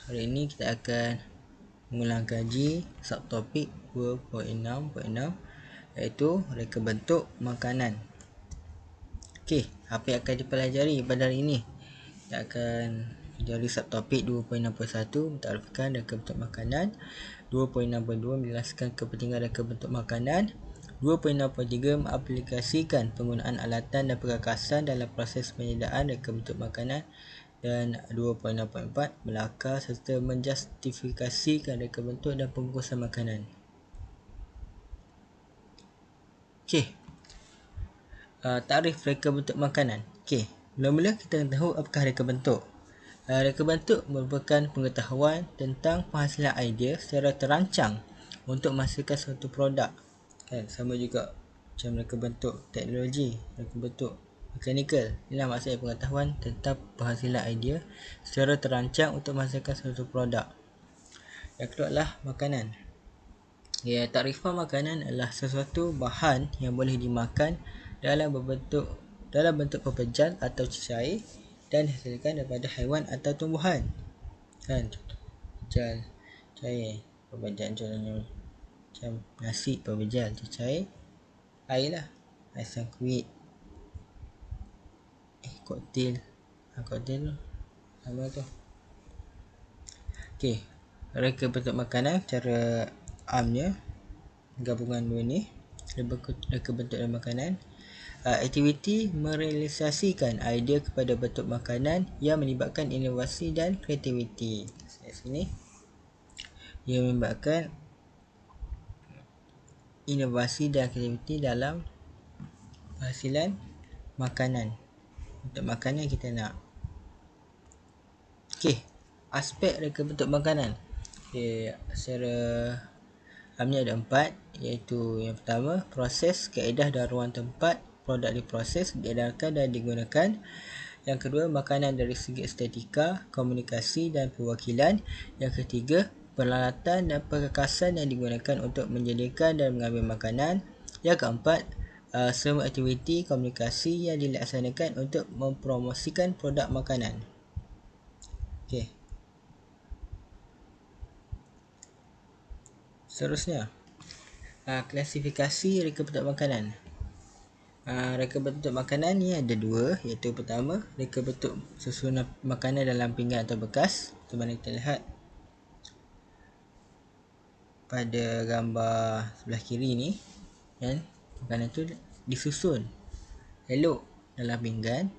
Hari ini kita akan mengulang kaji subtopik 2.6.6 iaitu reka bentuk makanan. Okey, apa yang akan dipelajari pada hari ini? Kita akan pelajari subtopik 2.6.1 mentarifkan reka bentuk makanan, 2.6.2 menjelaskan kepentingan reka bentuk makanan, 2.6.3 mengaplikasikan penggunaan alatan dan perkakasan dalam proses penyediaan reka bentuk makanan, dan 2.6.4 melakar serta menjustifikasikan reka bentuk dan pembungkusan makanan. Okey, takrif reka bentuk makanan. Okey, mula-mula kita nak tahu apakah reka bentuk. Reka bentuk merupakan pengetahuan tentang penghasilan idea secara terancang untuk menghasilkan suatu produk. Kan, sama juga macam reka bentuk teknologi, reka bentuk mechanical. Inilah maksudnya pengetahuan tentang penghasilan idea secara terancang untuk menghasilkan suatu produk. Yang kedua adalah makanan. Ya, takrifan makanan adalah sesuatu bahan yang boleh dimakan dalam bentuk pepejal atau cair dan dihasilkan daripada haiwan atau tumbuhan. Kan, pepejal, cair, pepejal contohnya macam nasi pepejal, cair, air lah, air sangkuit, koktel, koktel apa tu. Okey, reka bentuk makanan cara amnya gabungan dua ni, reka bentuk dan makanan. Aktiviti merealisasikan idea kepada bentuk makanan yang melibatkan inovasi dan kreativiti. Di sini ia melibatkan inovasi dan kreativiti dalam penghasilan makanan. Untuk makanan kita nak. Okey, aspek reka bentuk makanan. Okey, secara amnya ada 4, iaitu yang pertama, proses, kaedah dan ruang tempat produk diproses, diedarkan dan digunakan. Yang kedua, makanan dari segi estetika, komunikasi dan perwakilan. Yang ketiga, peralatan dan perkakasan yang digunakan untuk menyediakan dan mengambil makanan. Yang keempat, semua aktiviti komunikasi yang dilaksanakan untuk mempromosikan produk makanan. Okey. Seterusnya, klasifikasi reka bentuk makanan. Reka bentuk makanan ni ada dua, iaitu pertama, reka bentuk susunan makanan dalam pinggan atau bekas. Seperti mana kita lihat pada gambar sebelah kiri ni, kan, makanan tu disusun elok dalam pinggan.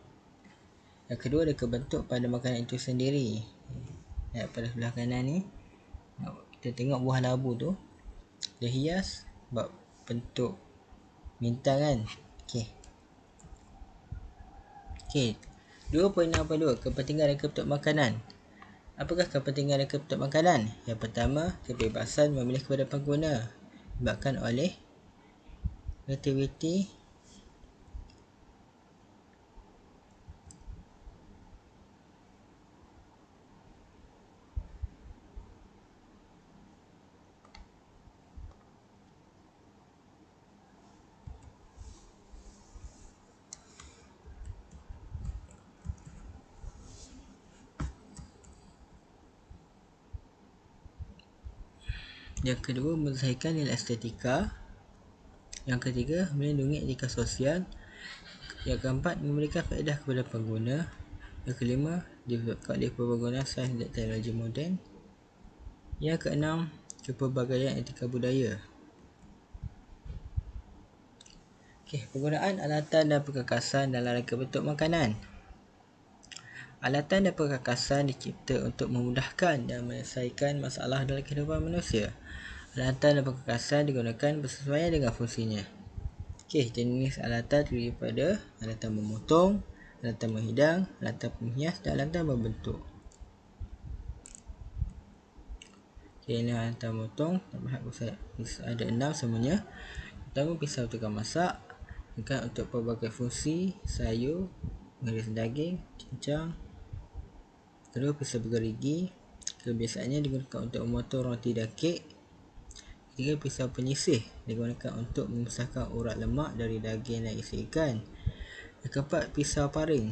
Yang kedua, reka bentuk pada makanan itu sendiri. Pada sebelah kanan ni, kita tengok buah labu tu, dia hias buat bentuk bintang kan. Okey, 2.6.2 kepentingan reka bentuk makanan. Apakah kepentingan reka bentuk makanan? Yang pertama, kebebasan memilih kepada pengguna disebabkan oleh kreativiti Yang kedua, melahirkan nilai estetika. Yang ketiga, melindungi etika sosial. Yang keempat, memberikan faedah kepada pengguna. Yang kelima, disebabkan oleh pembangunan sains dan teknologi moden. Yang keenam, kepelbagaian etika budaya. Okey, penggunaan alatan dan perkakasan dalam reka bentuk makanan. Alatan dan perkakasan dicipta untuk memudahkan dan menyelesaikan masalah dalam kehidupan manusia. Alatan dan perkakasan digunakan bersesuaian dengan fungsinya. Okey, jenis alatan terdiri pada alatan memotong, alatan menghidang, alatan penghias dan alatan membentuk. Okey, ini alatan memotong. Ada 6 semuanya. Pertama, pisau tukang masak, untuk pelbagai fungsi, sayur, mengiris daging, cincang. Kedua, pisau bergerigi, kebiasaannya digunakan untuk memotong roti dan kek. Ketiga, pisau penyisih digunakan untuk memisahkan urat lemak dari daging dan isi ikan. Yang keempat, pisau paring,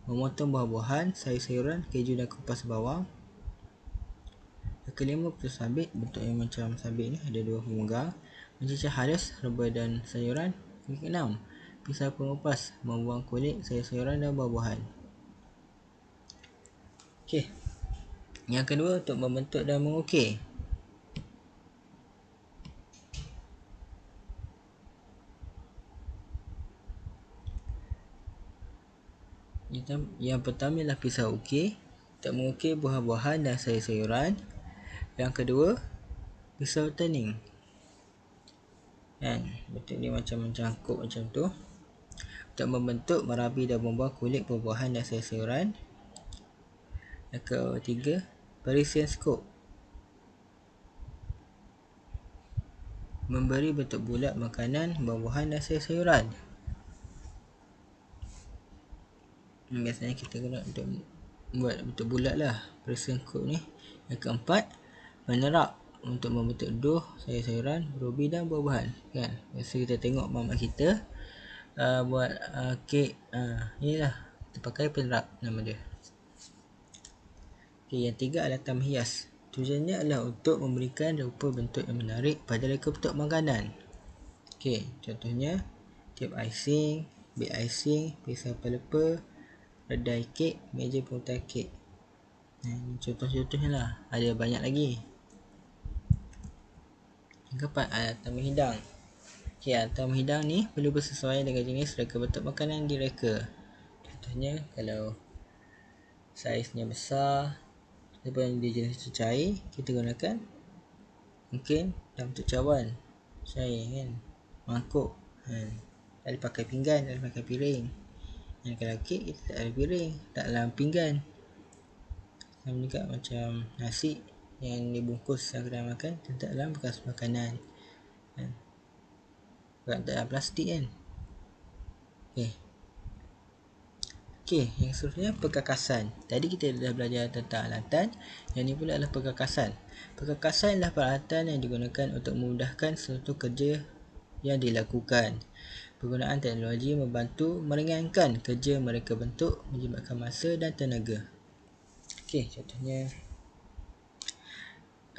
memotong buah-buahan, sayur-sayuran, keju dan kupas bawang. Yang kelima, putus sabit. Bentuk yang macam sabit ni, ada dua pemegang. Mencecah halus reba dan sayuran. Yang keenam, pisau pengupas, membuang kulit sayur-sayuran dan buah-buahan. Okey. Yang kedua, untuk membentuk dan mengukir. Yang pertama ialah pisau ukir untuk mengukir buah-buahan dan sayur-sayuran. Yang kedua, pisau turning. Kan, bentuk dia macam mencangkuk macam tu. Untuk membentuk, merabi dan membuang kulit buah-buahan dan sayur-sayuran. Yang ketiga, Parisian scoop, memberi bentuk bulat makanan, buah-buahan dan sayur-sayuran. Biasanya kita guna untuk buat bentuk bulat lah Parisian scoop ni. Yang keempat, menerap untuk membentuk dough, sayur-sayuran, berubi dan buah-buahan. Kan, biasa kita tengok mamak kita buat kek, inilah kita pakai penerap nama dia. Okay, yang tiga, alatan hias. Tujuannya adalah untuk memberikan rupa bentuk yang menarik pada reka bentuk makanan. Okay, contohnya tip icing, big icing, pisau pelepah, redai kek, meja pengutar kek. Ini contoh-contohnya lah, ada banyak lagi. Yang keempat, alatan menghidang. Okay, alatan menghidang ni perlu bersesuaian dengan jenis reka bentuk makanan yang direka. Contohnya kalau saiznya besar ataupun dia jenis cair, kita gunakan mungkin dalam bentuk cawan, cair kan, mangkuk kan. Tak boleh pakai pinggan, tak boleh pakai piring. Dan kalau kek, kita tak ada piring, tak dalam pinggan. Sama juga macam nasi yang dibungkus dalam kedai makan, letak dalam bekas makanan kan, bukan tak dalam plastik kan. Okey, yang seterusnya perkakasan. Tadi kita dah belajar tentang alatan. Yang ni pula adalah perkakasan. Perkakasan adalah peralatan yang digunakan untuk memudahkan suatu kerja yang dilakukan. Penggunaan teknologi membantu meringankan kerja mereka bentuk, menjimatkan masa dan tenaga. Okey, contohnya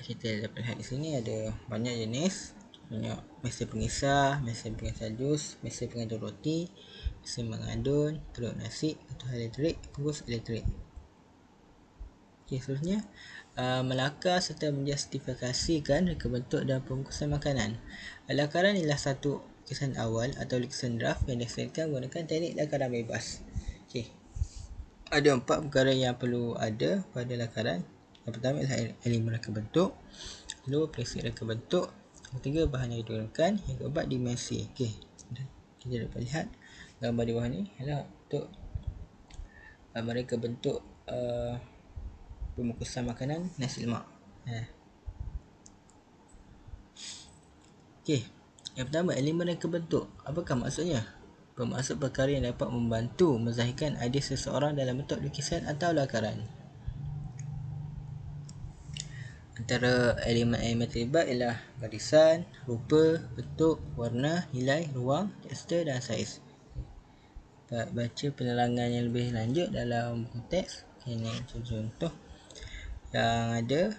kita dapat lihat di sini ada banyak jenis. Contohnya mesin pengisar, mesin pengisar jus, mesin pengadun roti, mesin mengadun, telur nasi, ketul elektrik, pengurus elektrik. Okey, seterusnya melakar serta menjustifikasikan reka bentuk dan pembungkusan makanan. Lakaran ialah satu lukisan awal atau lukisan draft yang dihasilkan menggunakan teknik lakaran bebas. Okey, ada 4 perkara yang perlu ada pada lakaran. Yang pertama ialah elemen reka bentuk. Kedua, prinsip reka bentuk. Ketiga, bahan yang digunakan. Yang keempat, dimensi. Okey, kita dapat lihat gambar di bawah ni adalah untuk mereka bentuk pembungkusan makanan nasi lemak. Okey, yang pertama, elemen reka bentuk. Apakah maksudnya? Bermaksud perkara yang dapat membantu menzahirkan idea seseorang dalam bentuk lukisan atau lakaran. Antara elemen-elemen terlibat ialah garisan, rupa, bentuk, warna, nilai, ruang, tekstur dan saiz. Baca penerangan yang lebih lanjut dalam konteks. Ini contoh yang ada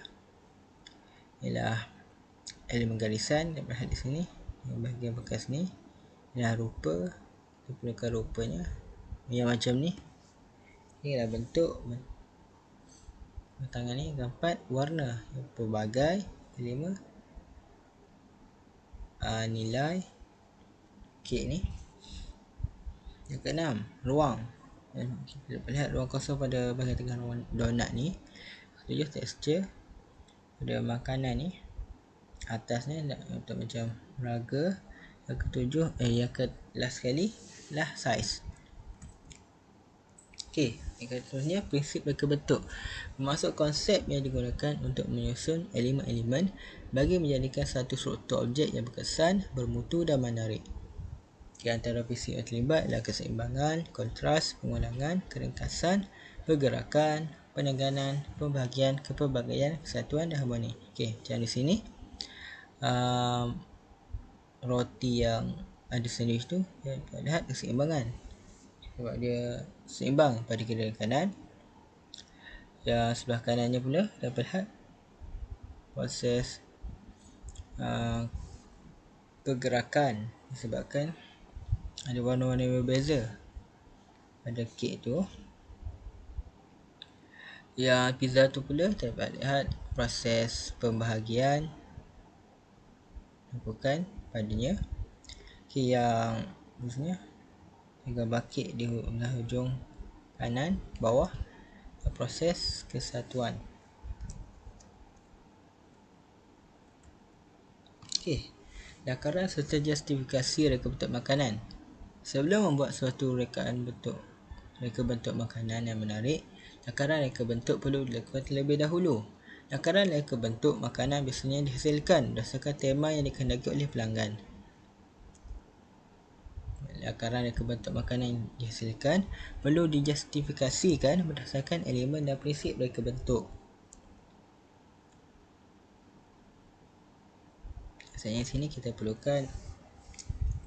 ialah elemen garisan. Dapat lihat di sini, yang bahagian bekas ni ialah rupa, dipulakan rupanya yang macam ni. Ini adalah bentuk. Tangan ni. Keempat, warna, pelbagai. Kelima, nilai kek ni. Yang keenam, ruang. Kita dapat lihat ruang kosong pada bahagian tengah donat ni. Ketujuh, tekstur pada makanan ni. Atas ni untuk macam raga. Yang ketujuh, yang ke last sekali lah saiz. Okey, yang seterusnya prinsip reka bentuk. Bermaksud konsep yang digunakan untuk menyusun elemen-elemen bagi menjadikan satu struktur objek yang berkesan, bermutu dan menarik. Di antara prinsip yang terlibat adalah keseimbangan, kontras, pengulangan, keringkasan, pergerakan, peneganan, pembahagian, kepelbagaian, kesatuan dan harmoni. Okey, macam di sini roti yang ada sandwich tu, kita lihat keseimbangan sebab dia seimbang pada kiri dan kanan. Yang sebelah kanannya pula dapat lihat proses pergerakan disebabkan ada warna-warna yang berbeza pada kek tu. Yang pizza tu pula dapat lihat proses pembahagian lakukan padanya. Yang maksudnya gambar kek di hujung kanan bawah, proses kesatuan. Lakaran serta justifikasi reka bentuk makanan. Sebelum membuat suatu reka bentuk makanan yang menarik, lakaran reka bentuk perlu dilakukan terlebih dahulu. Lakaran reka bentuk makanan biasanya dihasilkan berdasarkan tema yang dikehendaki oleh pelanggan. Lakaran reka bentuk makanan yang dihasilkan perlu dijustifikasikan berdasarkan elemen dan prinsip reka bentuk. Maksudnya sini kita perlukan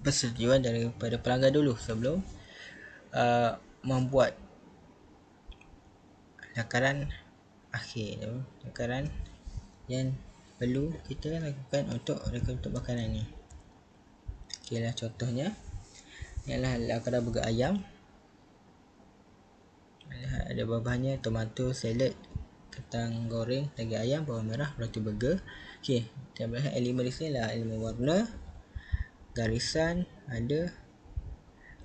persetujuan daripada pelanggan dulu sebelum membuat lakaran akhir, lakaran yang perlu kita lakukan untuk reka bentuk makanan ni. Lah contohnya ialah lakaran burger ayam. Ada bahan-bahannya tomato, salad, kentang goreng, daging ayam, bawang merah, roti burger. Kita lihat elemen di sini lah elemen warna, garisan ada,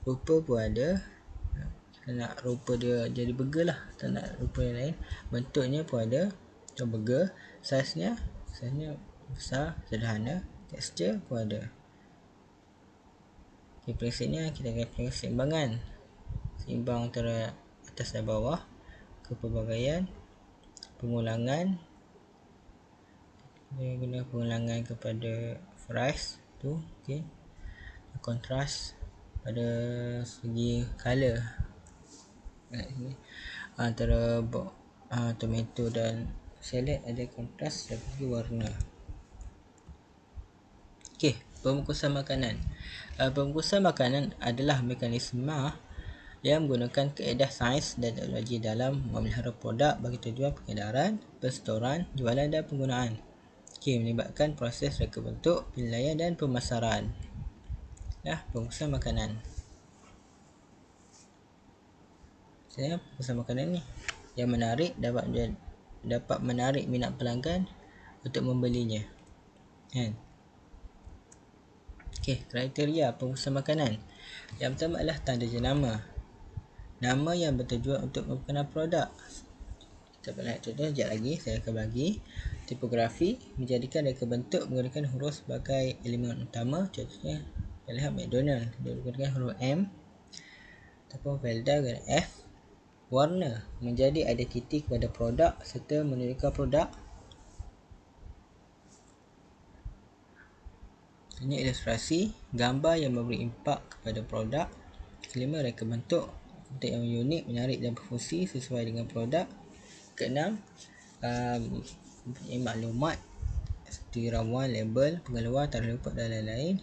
rupa pun ada. Kita nak rupa dia jadi burger lah, tak nak rupa yang lain. Bentuknya pun ada, macam burger. Saiznya besar, sederhana. Tekstur pun ada. Prinsipnya kita akan pakai seimbangan, seimbang antara atas dan bawah, kepelbagaian, pengulangan. Dia guna pengulangan kepada fries tu, kontras pada segi color antara tomato dan salad ada kontras dari segi warna. Pembungkusan makanan. Pembungkusan makanan adalah mekanisme yang menggunakan kaedah sains dan teknologi dalam memelihara produk bagi tujuan pengedaran, perstoran, jualan dan penggunaan. Melibatkan proses reka bentuk, penilaian dan pemasaran. Pembungkusan makanan. Pembungkusan makanan ni yang menarik dapat menarik minat pelanggan untuk membelinya. Kriteria pembungkusan makanan. Yang pertama adalah tanda jenama. Nama yang bertujuan untuk memperkenalkan produk. Kita lihat contoh sekejap lagi, saya akan bagi. Tipografi, menjadikan reka bentuk menggunakan huruf sebagai elemen utama. Contohnya, kita lihat McDonald, dia menggunakan huruf M ataupun Velda dengan F. Warna, menjadi identiti kepada produk serta menunjukkan produk. Ini ilustrasi, gambar yang memberi impak kepada produk. Kelima, reka bentuk yang unik, menarik dan berfungsi sesuai dengan produk. Keenam, maklumat seperti ramuan, label, pengeluar, tarikh lupa dan lain-lain.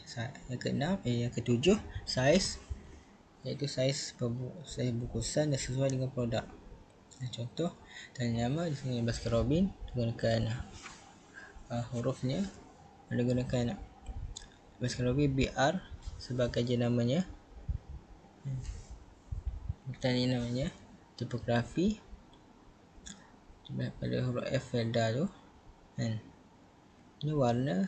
Yang ketujuh, saiz, iaitu saiz bungkusan dan sesuai dengan produk. Contoh tanda nama di sini Baskin-Robbins menggunakan hurufnya, menggunakan Baskin-Robbins BR sebagai jenamanya. Tanda namanya, tipografi pada huruf F Velda tu. Ini warna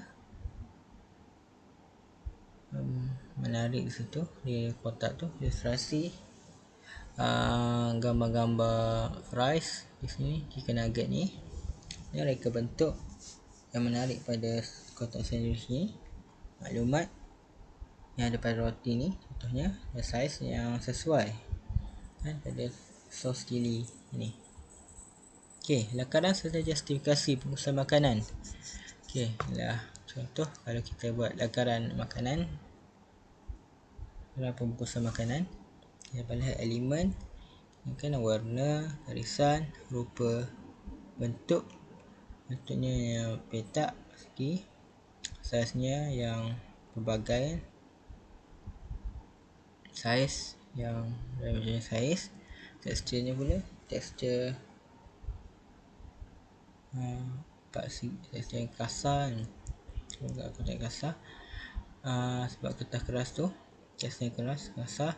menarik di situ di kotak tu. Ilustrasi gambar-gambar fries di sini, chicken nugget ni. Ini reka bentuk yang menarik pada kotak sandwich ni. Maklumat yang ada pada roti ni, contohnya, dan saiz yang sesuai pada sos cili ni. Lakaran serta justifikasi pembungkusan makanan. Contoh kalau kita buat lakaran makanan dalam pembungkusan makanan, kita dapat lihat elemen, warna, garisan, rupa, bentuknya yang petak segi, saiznya yang pelbagai, saiz yang macam saiz, teksturnya pula tekstur dapat teks yang kasar ni. Aku teks kasar. Sebab kertas keras tu teksnya keras, kasar.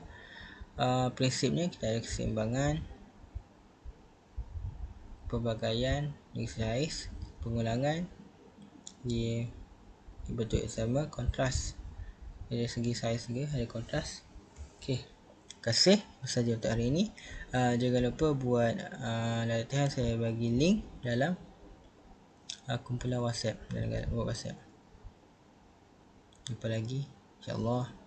Prinsipnya kita ada keseimbangan, pelbagaian, saiz, pengulangan di bentuk yang sama, kontras dari segi saiz juga ada kontras. Okey, terima kasih saja untuk hari ini. Jangan lupa buat latihan, saya bagi link dalam kumpulan WhatsApp, dalam WhatsApp. Jumpa lagi insya-Allah.